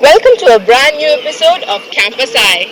Welcome to a brand new episode of Campus Eye.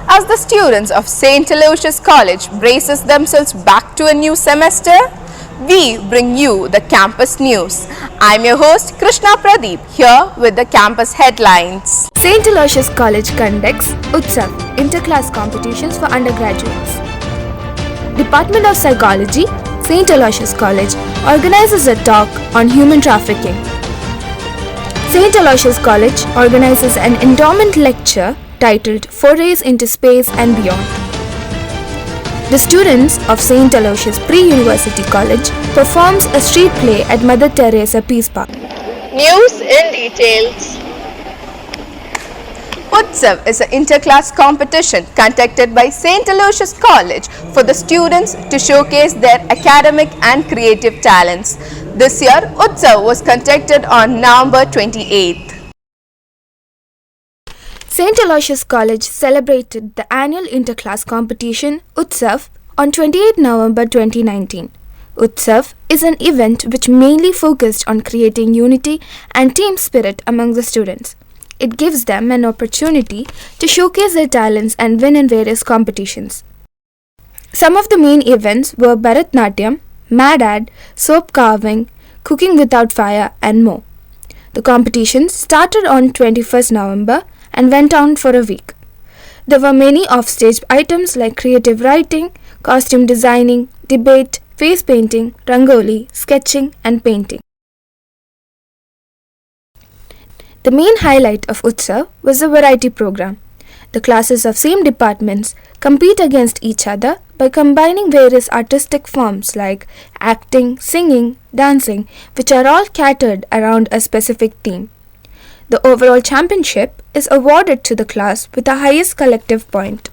As the students of St.Aloysius College braces themselves back to a new semester, we bring you the campus news. I'm your host Krishna Pradeep here with the campus headlines. St.Aloysius College conducts Utsav, interclass competitions for undergraduates. Department of Psychology, St.Aloysius College organizes a talk on human trafficking. St.Aloysius College organizes an endowment lecture titled Forays into Space and Beyond. The students of St. Aloysius Pre-University College performs a street play at Mother Teresa Peace Park. News in details. Utsav is an interclass competition conducted by St. Aloysius College for the students to showcase their academic and creative talents. This year, Utsav was conducted on November 28th. St. Aloysius College celebrated the annual interclass competition Utsav on 28 November 2019. Utsav is an event which mainly focused on creating unity and team spirit among the students. It gives them an opportunity to showcase their talents and win in various competitions. Some of the main events were Bharatnatyam, Mad Ad, soap carving, cooking without fire and more. The competition started on 21st November and went on for a week. There were many offstage items like creative writing, costume designing, debate, face painting, rangoli, sketching and painting. The main highlight of Utsav was the variety program. The classes of same departments compete against each other by combining various artistic forms like acting, singing, dancing, which are all catered around a specific theme. The overall championship is awarded to the class with the highest collective point.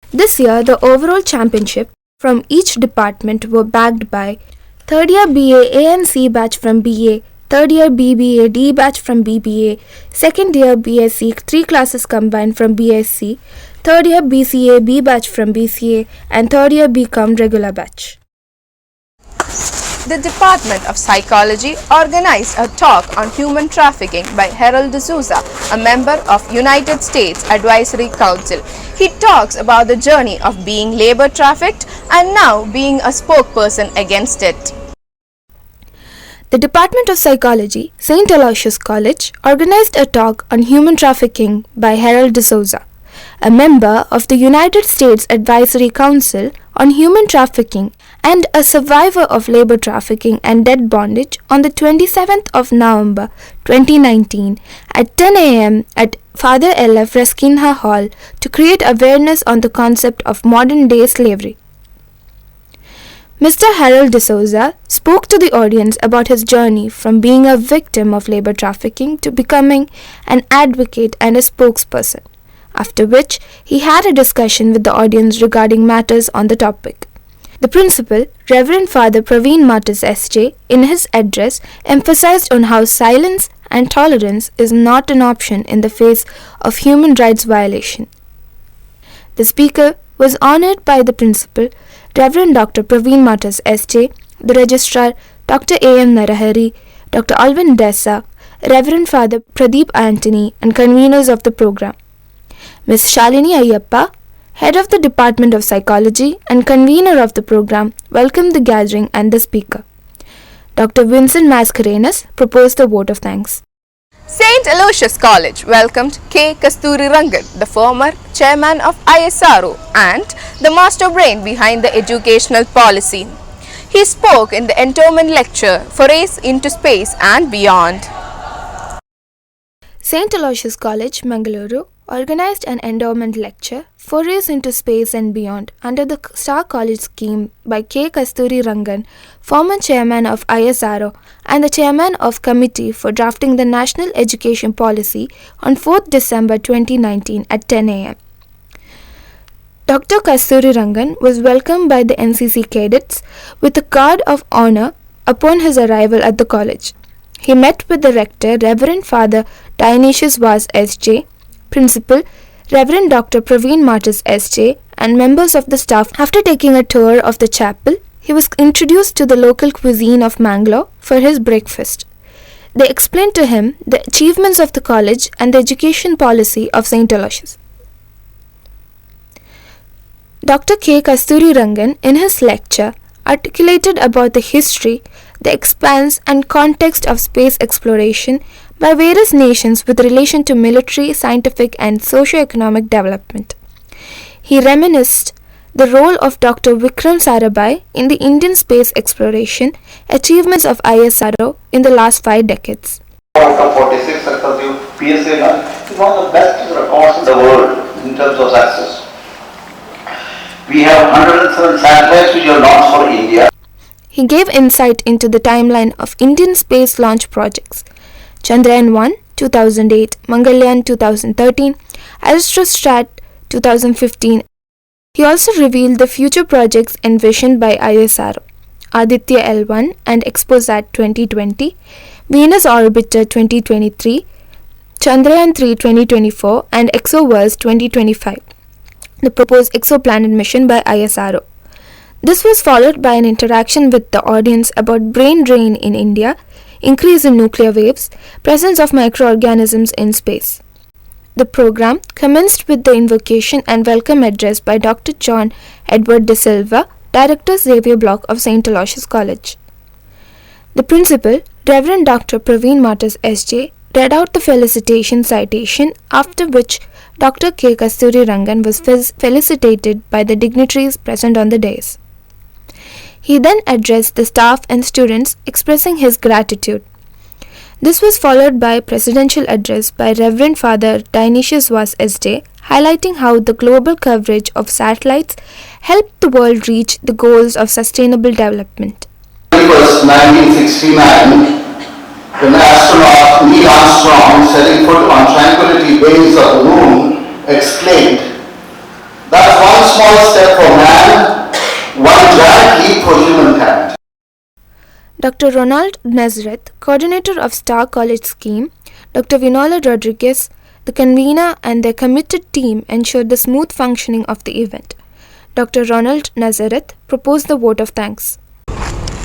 This year, the overall championship from each department were backed by 3rd year BA ANC batch from BA, 3rd year BBA D batch from BBA, 2nd year BSc 3 classes combined from BSc, 3rd year BCA B batch from BCA and 3rd year BCom regular batch. The Department of Psychology organized a talk on human trafficking by Arul, a member of United States Advisory Council. He talks about the journey of being labor trafficked and now being a spokesperson against it. The Department of Psychology, St. Aloysius College, organized a talk on human trafficking by Arul, a member of the United States Advisory Council on Human Trafficking and a survivor of labor trafficking and debt bondage on the 27th of November 2019 at 10 a.m. at Father L.F. Reskinha Hall to create awareness on the concept of modern-day slavery. Mr. Arul spoke to the audience about his journey from being a victim of labor trafficking to becoming an advocate and a spokesperson, after which he had a discussion with the audience regarding matters on the topic. The principal, Reverend Father Praveen Martis S.J., in his address emphasized on how silence and tolerance is not an option in the face of human rights violation. The speaker was honored by the principal, Reverend Dr. Praveen Martis S.J., the registrar, Dr. A.M. Narahari, Dr. Alvin Dessa, Reverend Father Pradeep Anthony, and conveners of the program. Ms. Shalini Ayyappa, Head of the Department of Psychology and convener of the program, welcomed the gathering and the speaker. Dr. Vincent Mascarenhas proposed the vote of thanks. St. Aloysius College welcomed K. Kasturi Rangan, the former chairman of ISRO and the master brain behind the educational policy. He spoke in the endowment lecture Forays into Space and Beyond. St. Aloysius College, Mangalore, organized an endowment lecture, Forays into Space and Beyond, under the Star College scheme by K. Kasturi Rangan, former chairman of ISRO and the chairman of Committee for Drafting the National Education Policy on 4th December 2019 at 10 a.m. Dr. Kasturi Rangan was welcomed by the NCC cadets with a card of honor upon his arrival at the college. He met with the rector, Reverend Father Dionysius Vas S.J., Principal, Reverend Dr. Praveen Martis S.J., and members of the staff. After taking a tour of the chapel, he was introduced to the local cuisine of Mangalore for his breakfast. They explained to him the achievements of the college and the education policy of St. Aloysius. Dr. K. Kasturi Rangan, in his lecture, articulated about the history, the expanse and context of space exploration by various nations with relation to military, scientific and socio-economic development. He reminisced the role of Dr. Vikram Sarabhai in the Indian space exploration achievements of ISRO in the last 5 decades. Out of 46 successive PSA is one of the best records in the world in terms of success. We have 107 satellites which are launched for India. He gave insight into the timeline of Indian space launch projects: Chandrayaan 1 2008, Mangalyaan 2013, Astrostat 2015. He also revealed the future projects envisioned by ISRO: Aditya L1 and ExpoSat 2020, Venus Orbiter 2023, Chandrayaan 3 2024 and ExoVerse 2025, the proposed exoplanet mission by ISRO. This was followed by an interaction with the audience about brain drain in India, increase in nuclear waves, presence of microorganisms in space. The program commenced with the invocation and welcome address by Dr. John Edward De Silva, Director Xavier Block of St. Aloysius College. The principal, Reverend Dr. Praveen Martis S.J., read out the felicitation citation, after which Dr. K. Kasturi Rangan was felicitated by the dignitaries present on the dais. He then addressed the staff and students expressing his gratitude. This was followed by a presidential address by Reverend Father Dionysius Vas S.J., highlighting how the global coverage of satellites helped the world reach the goals of sustainable development. It was 1969 when astronaut Neil Armstrong, setting foot on tranquility bays of the moon, exclaimed, "That's one small step for man, one giant leap for humankind." Dr. Ronald Nazareth, coordinator of Star College Scheme, Dr. Vinola Rodriguez, the convener, and their committed team ensured the smooth functioning of the event. Dr. Ronald Nazareth proposed the vote of thanks.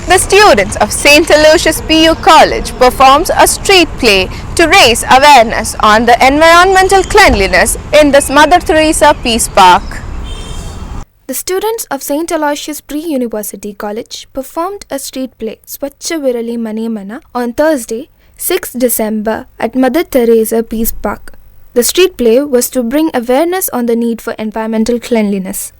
The students of St. Aloysius PU College performed a street play to raise awareness on the environmental cleanliness in the Mother Teresa Peace Park. The students of St. Aloysius Pre-University College performed a street play, Swachha Virali Mane Mana, on Thursday, 6 December at Mother Teresa Peace Park. The street play was to bring awareness on the need for environmental cleanliness.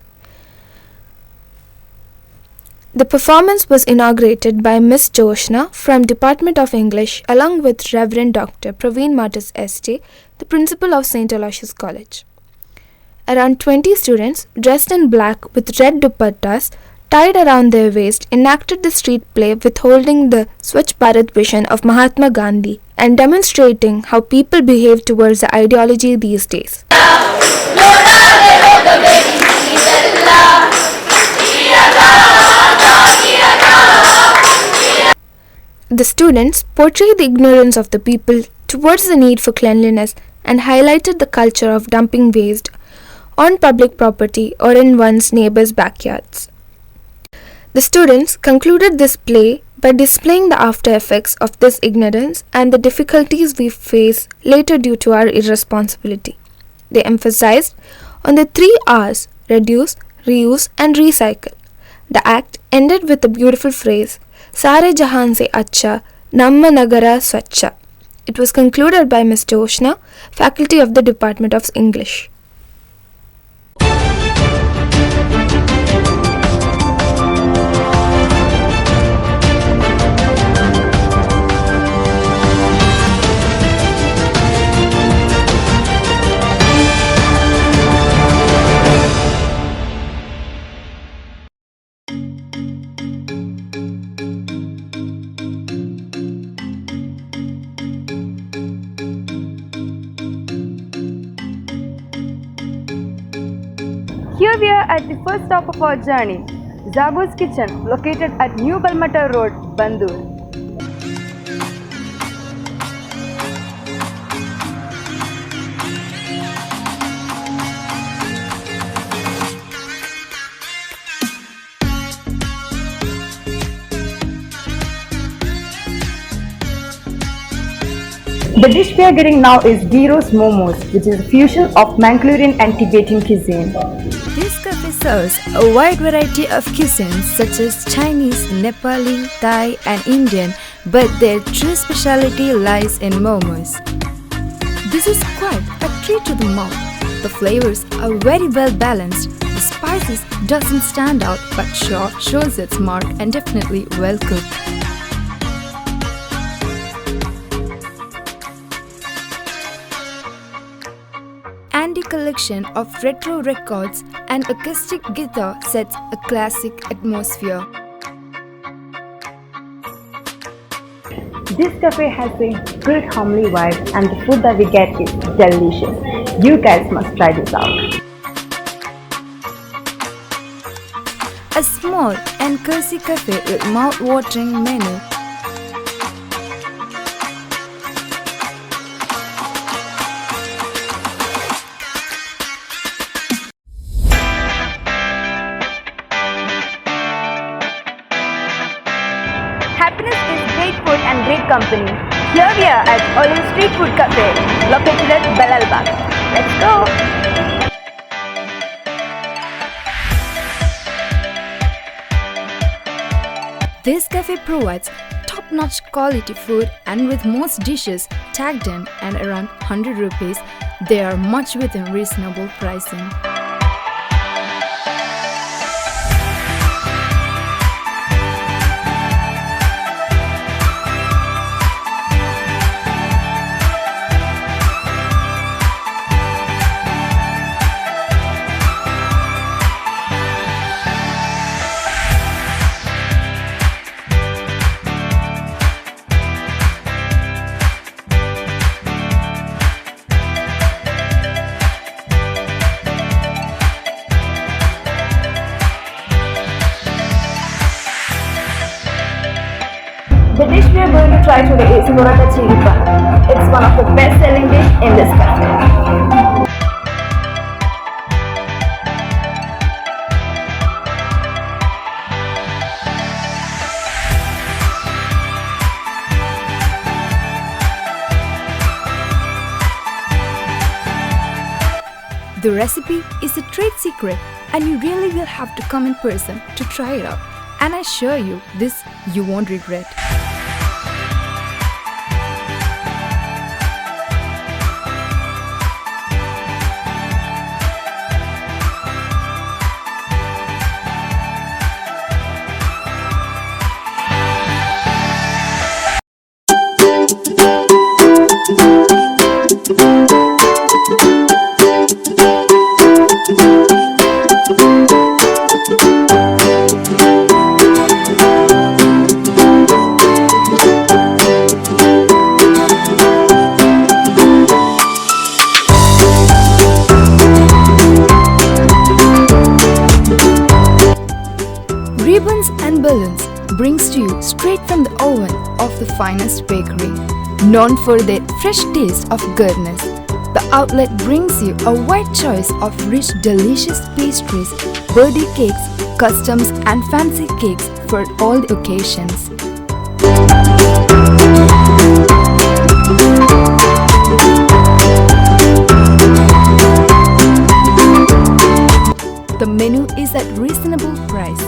The performance was inaugurated by Miss Jyotsna from Department of English along with Reverend Dr. Praveen Martis S.J., the principal of St. Aloysius College. Around 20 students, dressed in black with red dupattas tied around their waist, enacted the street play withholding the Swachh Bharat vision of Mahatma Gandhi and demonstrating how people behave towards the ideology these days. The students portrayed the ignorance of the people towards the need for cleanliness and highlighted the culture of dumping waste on public property or in one's neighbor's backyards. The students concluded this play by displaying the after effects of this ignorance and the difficulties we face later due to our irresponsibility. They emphasized on the 3 R's: reduce, reuse and recycle. The act ended with the beautiful phrase, "Sare Jahan se Acha, Namma Nagara Swachha." It was concluded by Ms. Jyotsna, faculty of the Department of English. Here we are at the first stop of our journey, Jabbas Kitchen, located at New Balmata Road, Bandur. The dish we are getting now is gyros momos, which is a fusion of Mangalorean and Tibetan cuisine. This cafe serves a wide variety of cuisines such as Chinese, Nepali, Thai and Indian, but their true specialty lies in momos. This is quite a treat to the mouth. The flavors are very well balanced. The spices doesn't stand out but sure shows its mark and definitely well cooked. Handy collection of retro records and acoustic guitar sets a classic atmosphere. This cafe has a good homely vibe and the food that we get is delicious. You guys must try this out. A small and cozy cafe with mouth-watering menu. Happiness is great food and great company. Here we are at Arul Street Food Cafe, located at Belalbagh. Let's go! This cafe provides top-notch quality food and with most dishes tagged in and around 100 rupees, they are much within reasonable pricing. The dish we are going to try today is Paratha chili bun. It's one of the best-selling dish in this cafe. The recipe is a trade secret and you really will have to come in person to try it out. And I assure you, this you won't regret. Ribbons and balloons brings to you straight from the oven of the finest bakery, known for their fresh taste of goodness. The outlet brings you a wide choice of rich, delicious pastries, birthday cakes, customs and fancy cakes for all the occasions. The menu is at reasonable price.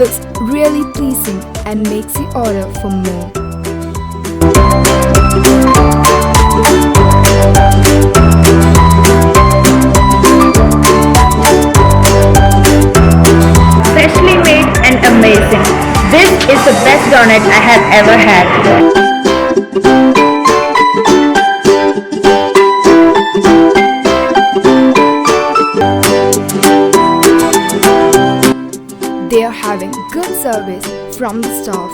looks really pleasing and makes you order for more. Freshly made and amazing. This is the best donut I have ever had. They are having good service from the staff.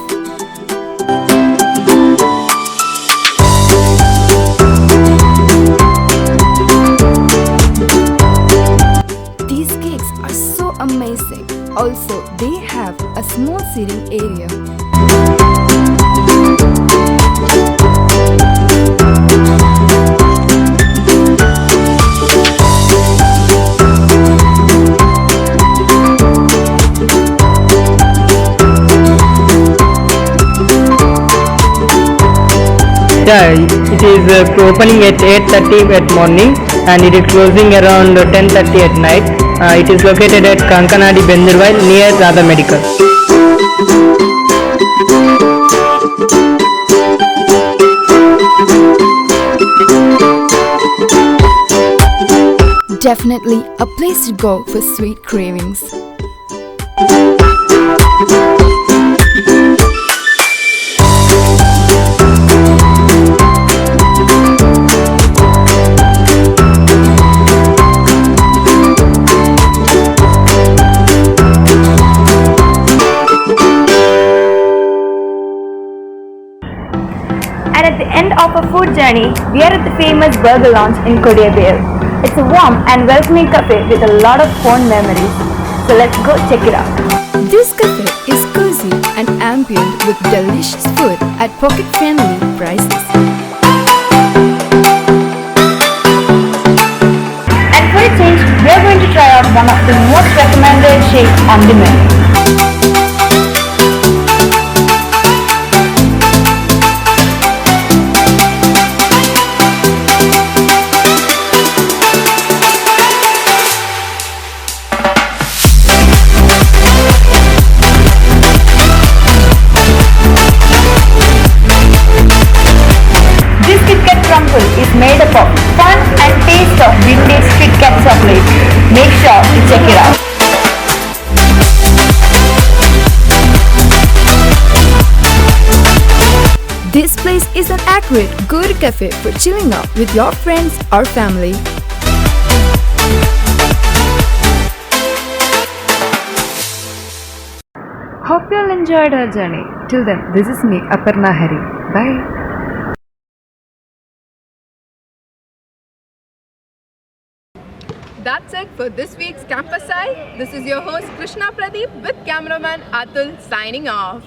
These cakes are so amazing. Also, they have a small seating area. Yeah, it is opening at 8:30 at morning and it is closing around 10:30 at night. It is located at Kankanadi Bendirvile near Radha Medical. Definitely a place to go for sweet cravings. And at the end of our food journey, we are at the famous burger lounge in Kodiyabel. It's a warm and welcoming cafe with a lot of fond memories. So let's go check it out. This cafe is cozy and ambient with delicious food at pocket-friendly prices. And for a change, we are going to try out one of the most recommended shakes on the menu. Is made up of fun and taste of vintage Kit Kat chocolate. Make sure to check it out. This place is an accurate, good cafe for chilling out with your friends or family. Hope you all enjoyed our journey. Till then, this is me, Aparna Hari. Bye. That's it for this week's Campus Eye. This is your host Krishna Pradeep with cameraman Athul signing off.